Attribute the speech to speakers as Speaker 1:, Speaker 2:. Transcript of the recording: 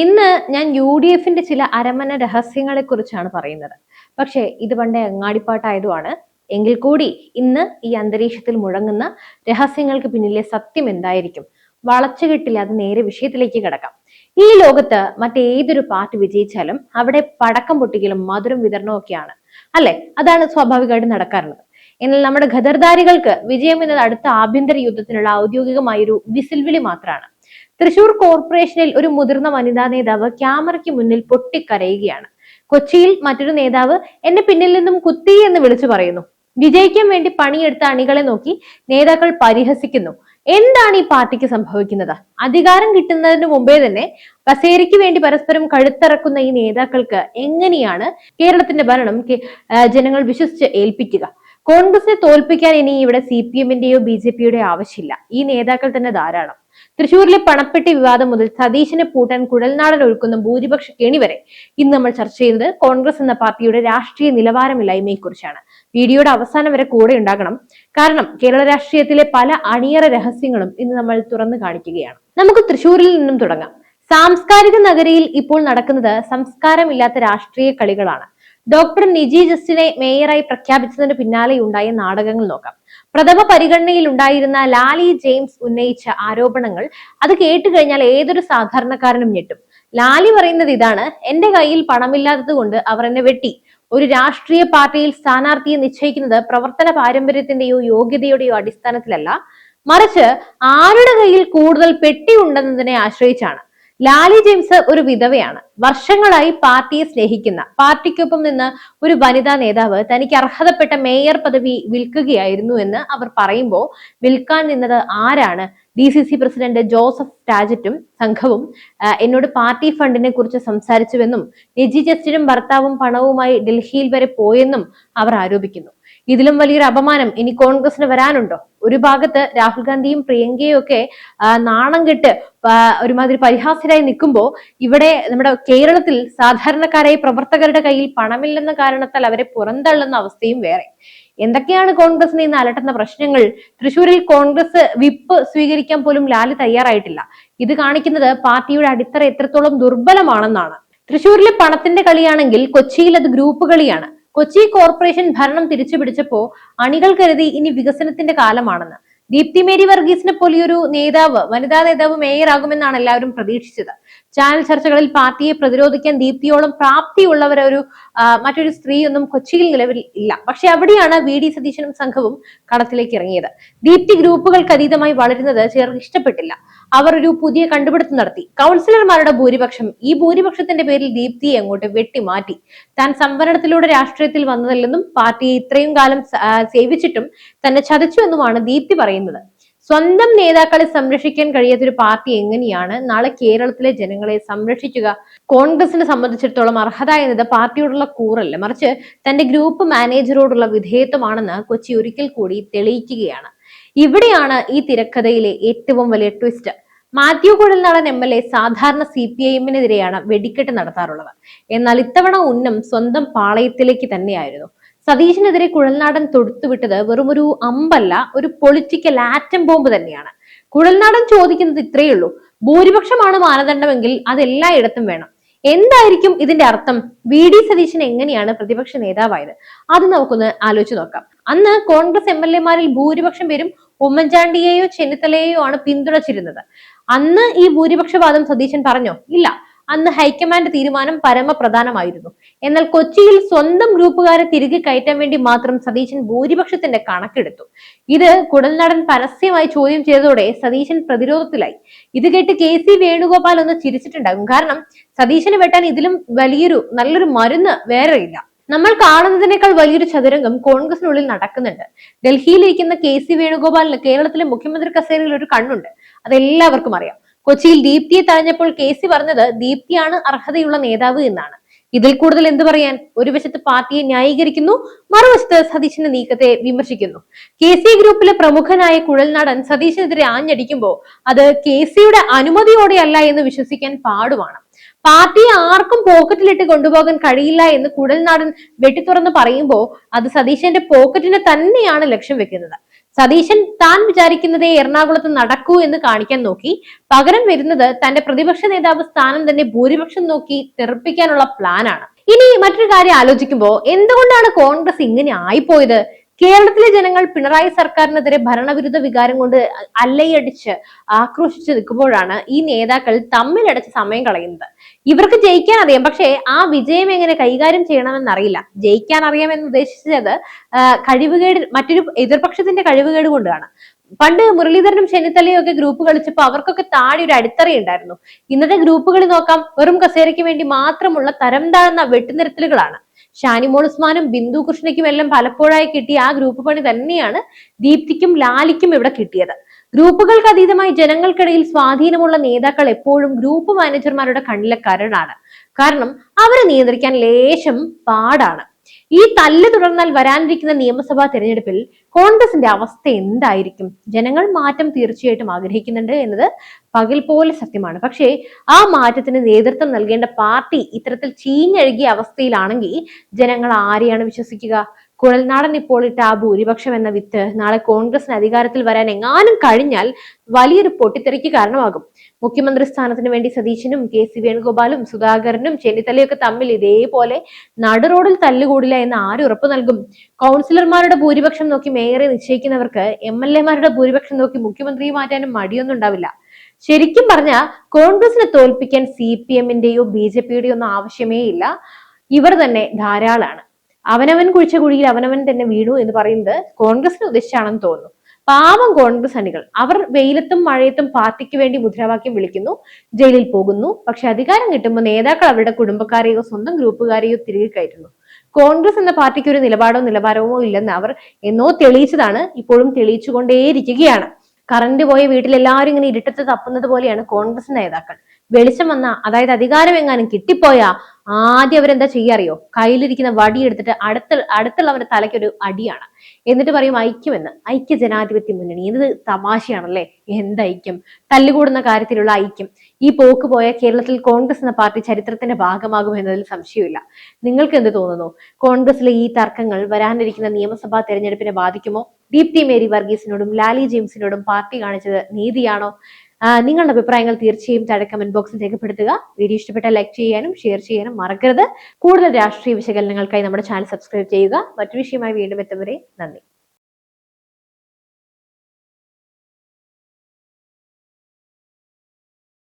Speaker 1: ഇന്ന് ഞാൻ UDF-ന്റെ ചില അരമന രഹസ്യങ്ങളെ കുറിച്ചാണ് പറയുന്നത്. പക്ഷേ ഇത് പണ്ടേ അങ്ങാടിപ്പാട്ടായതുമാണ്. എങ്കിൽ കൂടി ഇന്ന് ഈ അന്തരീക്ഷത്തിൽ മുഴങ്ങുന്ന രഹസ്യങ്ങൾക്ക് പിന്നിലെ സത്യം എന്തായിരിക്കും? വളച്ചുകെട്ടില്ല, അത് നേരെ വിഷയത്തിലേക്ക് കിടക്കാം. ഈ ലോകത്ത് മറ്റേതൊരു പാർട്ടി വിജയിച്ചാലും അവിടെ പടക്കം പൊട്ടിക്കലും മധുരം വിതരണവും ഒക്കെയാണ് അല്ലെ? അതാണ് സ്വാഭാവികമായിട്ട് നടക്കാറുള്ളത്. എന്നാൽ നമ്മുടെ ഖദർദാരികൾക്ക് വിജയം എന്നത് അടുത്ത ആഭ്യന്തര യുദ്ധത്തിനുള്ള ഔദ്യോഗികമായൊരു വിസിൽവിളി മാത്രമാണ്. തൃശൂർ കോർപ്പറേഷനിൽ ഒരു മുതിർന്ന വനിതാ നേതാവ് ക്യാമറയ്ക്ക് മുന്നിൽ പൊട്ടിക്കരയുകയാണ്. കൊച്ചിയിൽ മറ്റൊരു നേതാവ് എന്നെ പിന്നിൽ നിന്നും കുത്തി എന്ന് വിളിച്ചു പറയുന്നു. വിജയിക്കാൻ വേണ്ടി പണിയെടുത്ത അണികളെ നോക്കി നേതാക്കൾ പരിഹസിക്കുന്നു. എന്താണ് ഈ പാർട്ടിക്ക് സംഭവിക്കുന്നത്? അധികാരം കിട്ടുന്നതിന് മുമ്പേ തന്നെ കസേരയ്ക്ക് വേണ്ടി പരസ്പരം കഴുത്തിറക്കുന്ന ഈ നേതാക്കൾക്ക് എങ്ങനെയാണ് കേരളത്തിന്റെ ഭരണം ജനങ്ങൾ വിശ്വസിച്ച് ഏൽപ്പിക്കുക? കോൺഗ്രസിനെ തോൽപ്പിക്കാൻ ഇനി ഇവിടെ CPM-ന്റെയോ BJP-യുടെയോ ആവശ്യമില്ല. ഈ നേതാക്കൾ തന്നെ ധാരാളം. തൃശൂരിലെ പണപ്പെട്ടി വിവാദം മുതൽ സതീശനെ പൂട്ടാൻ കുഴൽനാടൻ ഒഴുക്കുന്ന ഭൂരിപക്ഷ കെണി വരെ ഇന്ന് നമ്മൾ ചർച്ച ചെയ്യുന്നത് കോൺഗ്രസ് എന്ന പാർട്ടിയുടെ രാഷ്ട്രീയ നിലവാരമില്ലായ്മയെ കുറിച്ചാണ്. വീഡിയോയുടെ അവസാനം വരെ കൂടെ ഉണ്ടാകണം. കാരണം കേരള രാഷ്ട്രീയത്തിലെ പല അണിയറ രഹസ്യങ്ങളും ഇന്ന് നമ്മൾ തുറന്നു കാണിക്കുകയാണ്. നമുക്ക് തൃശൂരിൽ നിന്നും തുടങ്ങാം. സാംസ്കാരിക നഗരിയിൽ ഇപ്പോൾ നടക്കുന്നത് സംസ്കാരമില്ലാത്ത രാഷ്ട്രീയ കളികളാണ്. ഡോക്ടർ നിജി ജസ്റ്റിനെ മേയറായി പ്രഖ്യാപിച്ചതിന് പിന്നാലെ ഉണ്ടായ നാടകങ്ങൾ നോക്കാം. പ്രഥമ പരിഗണനയിൽ ഉണ്ടായിരുന്ന ലാലി ജെയിംസ് ഉന്നയിച്ച ആരോപണങ്ങൾ അത് കേട്ട് കഴിഞ്ഞാൽ ഏതൊരു സാധാരണക്കാരനും ഞെട്ടും. ലാലി പറയുന്നത് ഇതാണ്: എന്റെ കയ്യിൽ പണമില്ലാത്തത് കൊണ്ട് അവർ എന്നെ വെട്ടി. ഒരു രാഷ്ട്രീയ പാർട്ടിയിൽ സ്ഥാനാർത്ഥിയെ നിശ്ചയിക്കുന്നത് പ്രവർത്തന പാരമ്പര്യത്തിന്റെയോ യോഗ്യതയുടെയോ അടിസ്ഥാനത്തിലല്ല, മറിച്ച് ആരുടെ കയ്യിൽ കൂടുതൽ പെട്ടി ഉണ്ടെന്നതിനെ ആശ്രയിച്ചാണ്. ലാലി ജെയിംസ് ഒരു വിധവയാണ്. വർഷങ്ങളായി പാർട്ടിയെ സ്നേഹിക്കുന്ന, പാർട്ടിക്കൊപ്പം നിന്ന് ഒരു വനിതാ നേതാവ് തനിക്ക് അർഹതപ്പെട്ട മേയർ പദവി വിൽക്കുകയായിരുന്നു എന്ന് അവർ പറയുമ്പോൾ വിൽക്കാൻ നിന്നത് ആരാണ്? DCC പ്രസിഡന്റ് ജോസഫ് ടാജറ്റും സംഘവും എന്നോട് പാർട്ടി ഫണ്ടിനെ കുറിച്ച് സംസാരിച്ചുവെന്നും നിജി ജസ്റ്റിനും ഭർത്താവും പണവുമായി ഡൽഹിയിൽ വരെ പോയെന്നും അവർ ആരോപിക്കുന്നു. ഇതിലും വലിയൊരു അപമാനം ഇനി കോൺഗ്രസിന് വരാനുണ്ടോ? ഒരു ഭാഗത്ത് രാഹുൽ ഗാന്ധിയും പ്രിയങ്കയും ഒക്കെ നാണം കെട്ട് ഒരുമാതിരി പരിഹാസ്യരായി നിൽക്കുമ്പോൾ ഇവിടെ നമ്മുടെ കേരളത്തിൽ സാധാരണക്കാരായ പ്രവർത്തകരുടെ കയ്യിൽ പണമില്ലെന്ന കാരണത്താൽ അവരെ പുറന്തള്ളുന്ന അവസ്ഥയും വേറെ. എന്തൊക്കെയാണ് കോൺഗ്രസിനെ ഇന്ന് അലട്ടുന്ന പ്രശ്നങ്ങൾ? തൃശൂരിൽ കോൺഗ്രസ് വിപ്പ് സ്വീകരിക്കാൻ പോലും ലാലി തയ്യാറായിട്ടില്ല. ഇത് കാണിക്കുന്നത് പാർട്ടിയുടെ അടിത്തറ എത്രത്തോളം ദുർബലമാണെന്നാണ്. തൃശൂരിലെ പണത്തിന്റെ കളിയാണെങ്കിൽ കൊച്ചിയിൽ അത് ഗ്രൂപ്പ് കളിയാണ്. കൊച്ചി കോർപ്പറേഷൻ ഭരണം തിരിച്ചുപിടിച്ചപ്പോ അണികൾ കരുതി ഇനി വികസനത്തിന്റെ കാലമാണെന്ന്. ദീപ്തി മേരി വർഗീസിനെ പോലെയൊരു നേതാവ്, വനിതാ നേതാവ് മേയറാകുമെന്നാണ് എല്ലാവരും പ്രതീക്ഷിച്ചത്. ചാനൽ ചർച്ചകളിൽ പാർട്ടിയെ പ്രതിരോധിക്കാൻ ദീപ്തിയോളം പ്രാപ്തിയുള്ളവരൊരു മറ്റൊരു സ്ത്രീയൊന്നും കൊച്ചിയിൽ നിലവിൽ ഇല്ല. പക്ഷെ അവിടെയാണ് VD സതീശനും സംഘവും കളത്തിലേക്ക് ഇറങ്ങിയത്. ദീപ്തി ഗ്രൂപ്പുകൾക്ക് അതീതമായി വളരുന്നത് ചിലർക്ക് ഇഷ്ടപ്പെട്ടില്ല. അവർ ഒരു പുതിയ കണ്ടുപിടുത്തം നടത്തി. കൗൺസിലർമാരുടെ ഭൂരിപക്ഷം, ഈ ഭൂരിപക്ഷത്തിന്റെ പേരിൽ ദീപ്തിയെ അങ്ങോട്ട് വെട്ടിമാറ്റി. താൻ സംവരണത്തിലൂടെ രാഷ്ട്രീയത്തിൽ വന്നതല്ലെന്നും പാർട്ടിയെ ഇത്രയും കാലം സേവിച്ചിട്ടും തന്നെ ചതിച്ചു എന്നുമാണ് ദീപ്തി പറയുന്നത്. സ്വന്തം നേതാക്കളെ സംരക്ഷിക്കാൻ കഴിയാത്തൊരു പാർട്ടി എങ്ങനെയാണ് നാളെ കേരളത്തിലെ ജനങ്ങളെ സംരക്ഷിക്കുക? കോൺഗ്രസിനെ സംബന്ധിച്ചിടത്തോളം അർഹത എന്നത് പാർട്ടിയോടുള്ള കൂറല്ല, മറിച്ച് തന്റെ ഗ്രൂപ്പ് മാനേജറോടുള്ള വിധേയത്വമാണെന്ന് കൊച്ചി ഒരിക്കൽ കൂടി തെളിയിക്കുകയാണ്. ഇവിടെയാണ് ഈ തിരക്കഥയിലെ ഏറ്റവും വലിയ ട്വിസ്റ്റ്. മാത്യു കുഴൽനാടൻ MLA സാധാരണ CPIM-നെതിരെയാണ് വെടിക്കെട്ട് നടത്താറുള്ളത്. എന്നാൽ ഇത്തവണ ഉന്നം സ്വന്തം പാളയത്തിലേക്ക് തന്നെയായിരുന്നു. സതീശനെതിരെ കുഴൽനാടൻ തൊടുത്തുവിട്ടത് വെറുമൊരു അമ്പല്ല, ഒരു പൊളിറ്റിക്കൽ ആറ്റം ബോംബ് തന്നെയാണ്. കുഴൽനാടൻ ചോദിക്കുന്നത് ഇത്രയേ ഉള്ളൂ: ഭൂരിപക്ഷമാണ് മാനദണ്ഡമെങ്കിൽ അത് എല്ലായിടത്തും വേണം. എന്തായിരിക്കും ഇതിന്റെ അർത്ഥം? VD സതീശൻ എങ്ങനെയാണ് പ്രതിപക്ഷ നേതാവായത്? അത് നമുക്കൊന്ന് ആലോചിച്ച് നോക്കാം. അന്ന് കോൺഗ്രസ് MLA-മാരിൽ ഭൂരിപക്ഷം പേരും ഉമ്മൻചാണ്ടിയെയോ ചെന്നിത്തലയെയോ ആണ് പിന്തുണച്ചിരുന്നത്. അന്ന് ഈ ഭൂരിപക്ഷവാദം സതീശൻ പറഞ്ഞോ? ഇല്ല. അന്ന് ഹൈക്കമാൻഡ് തീരുമാനം പരമപ്രധാനമായിരുന്നു. എന്നാൽ കൊച്ചിയിൽ സ്വന്തം ഗ്രൂപ്പുകാരെ തിരികെ കയറ്റാൻ വേണ്ടി മാത്രം സതീശൻ ഭൂരിപക്ഷത്തിന്റെ കണക്കെടുത്തു. ഇത് കുഴൽനാടൻ പരസ്യമായി ചോദ്യം ചെയ്തതോടെ സതീശൻ പ്രതിരോധത്തിലായി. ഇത് കേട്ട് KC വേണുഗോപാൽ ഒന്ന് ചിരിച്ചിട്ടുണ്ടാകും. കാരണം സതീശന് വെട്ടാൻ ഇതിലും നല്ലൊരു മരുന്ന് വേറെയില്ല. നമ്മൾ കാണുന്നതിനേക്കാൾ വലിയൊരു ചതുരംഗം കോൺഗ്രസിനുള്ളിൽ നടക്കുന്നുണ്ട്. ഡൽഹിയിലിരിക്കുന്ന KC വേണുഗോപാലിന് കേരളത്തിലെ മുഖ്യമന്ത്രി കസേരയിൽ ഒരു കണ്ണുണ്ട്. അതെല്ലാവർക്കും അറിയാം. കൊച്ചിയിൽ ദീപ്തിയെ തഴഞ്ഞപ്പോൾ KC പറഞ്ഞത് ദീപ്തിയാണ് അർഹതയുള്ള നേതാവ് എന്നാണ്. ഇതിൽ കൂടുതൽ എന്ത് പറയാൻ? ഒരു വശത്ത് പാർട്ടിയെ ന്യായീകരിക്കുന്നു, മറുവശത്ത് സതീശന്റെ നീക്കത്തെ വിമർശിക്കുന്നു. KC ഗ്രൂപ്പിലെ പ്രമുഖനായ കുഴൽനാടൻ സതീശനെതിരെ ആഞ്ഞടിക്കുമ്പോൾ അത് KCയുടെ അനുമതിയോടെയല്ല എന്ന് വിശ്വസിക്കാൻ പാടുമാണ്. പാർട്ടിയെ ആർക്കും പോക്കറ്റിലിട്ട് കൊണ്ടുപോകാൻ കഴിയില്ല എന്ന് കുഴൽനാടൻ വെട്ടിത്തുറന്ന് പറയുമ്പോൾ അത് സതീശന്റെ പോക്കറ്റിനെ തന്നെയാണ് ലക്ഷ്യം വെക്കുന്നത്. സതീശൻ താൻ വിചാരിക്കുന്നതേ എറണാകുളത്ത് നടക്കൂ എന്ന് കാണിക്കാൻ നോക്കി. പകരം വരുന്നത് തന്റെ പ്രതിപക്ഷ നേതാവ് സ്ഥാനം തന്നെ ഭൂരിപക്ഷം നോക്കി തെറിപ്പിക്കാനുള്ള പ്ലാനാണ്. ഇനി മറ്റൊരു കാര്യം ആലോചിക്കുമ്പോൾ എന്തുകൊണ്ടാണ് കോൺഗ്രസ് ഇങ്ങനെ ആയിപ്പോയത്? കേരളത്തിലെ ജനങ്ങൾ പിണറായി സർക്കാരിനെതിരെ ഭരണവിരുദ്ധ വികാരം കൊണ്ട് അല്ലയടിച്ച് ആക്രോശിച്ച് നിൽക്കുമ്പോഴാണ് ഈ നേതാക്കൾ തമ്മിലടച്ച് സമയം കളയുന്നത്. ഇവർക്ക് ജയിക്കാൻ അറിയാം, പക്ഷേ ആ വിജയം എങ്ങനെ കൈകാര്യം ചെയ്യണമെന്ന് അറിയില്ല. ജയിക്കാൻ അറിയാമെന്ന് ഉദ്ദേശിച്ചത് കഴിവുകേട്, മറ്റൊരു എതിർപക്ഷത്തിന്റെ കഴിവുകേട് കൊണ്ടാണ്. പണ്ട് മുരളീധരനും ചെന്നിത്തലയും ഒക്കെ ഗ്രൂപ്പ് കളിച്ചപ്പോൾ അവർക്കൊക്കെ താഴെ ഒരു അടിത്തറ ഉണ്ടായിരുന്നു. ഇന്നത്തെ ഗ്രൂപ്പുകളിൽ നോക്കാം, വെറും കസേരയ്ക്ക് വേണ്ടി മാത്രമുള്ള തരം താഴ്ന്ന വെട്ടുനിരത്തലുകളാണ്. ഷാനിമോൾ ഉസ്മാനും ബിന്ദു കൃഷ്ണയ്ക്കും എല്ലാം പലപ്പോഴായി കിട്ടിയ ആ ഗ്രൂപ്പ് പണി തന്നെയാണ് ദീപ്തിക്കും ലാലിക്കും ഇവിടെ കിട്ടിയത്. ഗ്രൂപ്പുകൾക്ക് അതീതമായി ജനങ്ങൾക്കിടയിൽ സ്വാധീനമുള്ള നേതാക്കൾ എപ്പോഴും ഗ്രൂപ്പ് മാനേജർമാരുടെ കണ്ണിലെ കരടാണ്. കാരണം അവരെ നിയന്ത്രിക്കാൻ ലേശം പാടാണ്. ഈ തല്ല് തുടർന്നാൽ വരാനിരിക്കുന്ന നിയമസഭാ തെരഞ്ഞെടുപ്പിൽ കോൺഗ്രസിന്റെ അവസ്ഥ എന്തായിരിക്കും? ജനങ്ങൾ മാറ്റം തീർച്ചയായിട്ടും ആഗ്രഹിക്കുന്നുണ്ട് എന്നത് പകൽ പോലെ സത്യമാണ്. പക്ഷേ ആ മാറ്റത്തിന് നേതൃത്വം നൽകേണ്ട പാർട്ടി ഇത്തരത്തിൽ ചീഞ്ഞഴുകിയ അവസ്ഥയിലാണെങ്കിൽ ജനങ്ങൾ ആരെയാണ് വിശ്വസിക്കുക? കുഴൽനാടൻ ഇപ്പോൾ ഇട്ട ആ ഭൂരിപക്ഷം എന്ന വിത്ത് നാളെ കോൺഗ്രസിന് അധികാരത്തിൽ വരാൻ എങ്ങാനും കഴിഞ്ഞാൽ വലിയൊരു പൊട്ടിത്തെറിക്ക് കാരണമാകും. മുഖ്യമന്ത്രി സ്ഥാനത്തിന് വേണ്ടി സതീശനും KC വേണുഗോപാലും സുധാകരനും ചെന്നിത്തലയൊക്കെ തമ്മിൽ ഇതേപോലെ നടുറോഡിൽ തല്ലുകൂടില്ല എന്ന് ആര് ഉറപ്പു നൽകും? കൗൺസിലർമാരുടെ ഭൂരിപക്ഷം നോക്കി മേയറെ നിശ്ചയിക്കുന്നവർക്ക് MLA-മാരുടെ ഭൂരിപക്ഷം നോക്കി മുഖ്യമന്ത്രിയെ മാറ്റാനും മടിയൊന്നും ഉണ്ടാവില്ല. ശരിക്കും പറഞ്ഞാൽ കോൺഗ്രസിനെ തോൽപ്പിക്കാൻ CPM-ന്റെയോ BJP-യുടെയോ ഒന്നും ആവശ്യമേ ഇല്ല. ഇവർ തന്നെ ധാരാളമാണ്. അവനവൻ കുഴിച്ച കുഴിയിൽ അവനവൻ തന്നെ വീണു എന്ന് പറയുന്നത് കോൺഗ്രസിനെ ഉദ്ദേശിച്ചാണെന്ന് തോന്നുന്നു. പാവം കോൺഗ്രസ് അണികൾ, അവർ വെയിലത്തും മഴയത്തും പാർട്ടിക്ക് വേണ്ടി മുദ്രാവാക്യം വിളിക്കുന്നു, ജയിലിൽ പോകുന്നു. പക്ഷെ അധികാരം കിട്ടുമ്പോൾ നേതാക്കൾ അവരുടെ കുടുംബക്കാരെയോ സ്വന്തം ഗ്രൂപ്പുകാരെയോ തിരികെ കയറ്റുന്നു. കോൺഗ്രസ് എന്ന പാർട്ടിക്ക് ഒരു നിലപാരമോ ഇല്ലെന്ന് അവർ എന്നോ തെളിയിച്ചതാണ്, ഇപ്പോഴും തെളിയിച്ചുകൊണ്ടേയിരിക്കുകയാണ്. കറണ്ട് പോയ വീട്ടിൽ എല്ലാവരും ഇങ്ങനെ ഇരുട്ടത്ത് തപ്പുന്നത് പോലെയാണ് കോൺഗ്രസ് നേതാക്കൾ. വെളിച്ചം വന്ന, അതായത് അധികാരം എങ്ങാനും കിട്ടിപ്പോയാ ആദ്യം അവരെന്താ ചെയ്യാറിയോ? കയ്യിലിരിക്കുന്ന വടി എടുത്തിട്ട് അടുത്തുള്ളവരുടെ തലയ്ക്കൊരു അടിയാണ്. എന്നിട്ട് പറയും ഐക്യമെന്ന്. ഐക്യ ജനാധിപത്യ മുന്നണി, എന്ത് തമാശയാണല്ലേ! എന്ത് ഐക്യം? തല്ലുകൂടുന്ന കാര്യത്തിലുള്ള ഐക്യം. ഈ പോക്ക് പോയ കേരളത്തിൽ കോൺഗ്രസ് എന്ന പാർട്ടി ചരിത്രത്തിന്റെ ഭാഗമാകും എന്നതിൽ സംശയമില്ല. നിങ്ങൾക്ക് എന്ത് തോന്നുന്നു? കോൺഗ്രസിലെ ഈ തർക്കങ്ങൾ വരാനിരിക്കുന്ന നിയമസഭാ തെരഞ്ഞെടുപ്പിനെ ബാധിക്കുമോ? ദീപ്തി മേരി വർഗീസിനോടും ലാലി ജെയിംസിനോടും പാർട്ടി കാണിച്ചത് നീതിയാണോ? നിങ്ങളുടെ അഭിപ്രായങ്ങൾ തീർച്ചയായും താഴെ കമന്റ് ബോക്സിൽ രേഖപ്പെടുത്തുക. വീഡിയോ ഇഷ്ടപ്പെട്ടാൽ ലൈക്ക് ചെയ്യാനും ഷെയർ ചെയ്യാനും മറക്കരുത്. കൂടുതൽ രാഷ്ട്രീയ വിശകലനങ്ങൾക്കായി നമ്മുടെ ചാനൽ സബ്സ്ക്രൈബ് ചെയ്യുക. മറ്റൊരു വിഷയമായി വീണ്ടും എത്തും വരെ നന്ദി.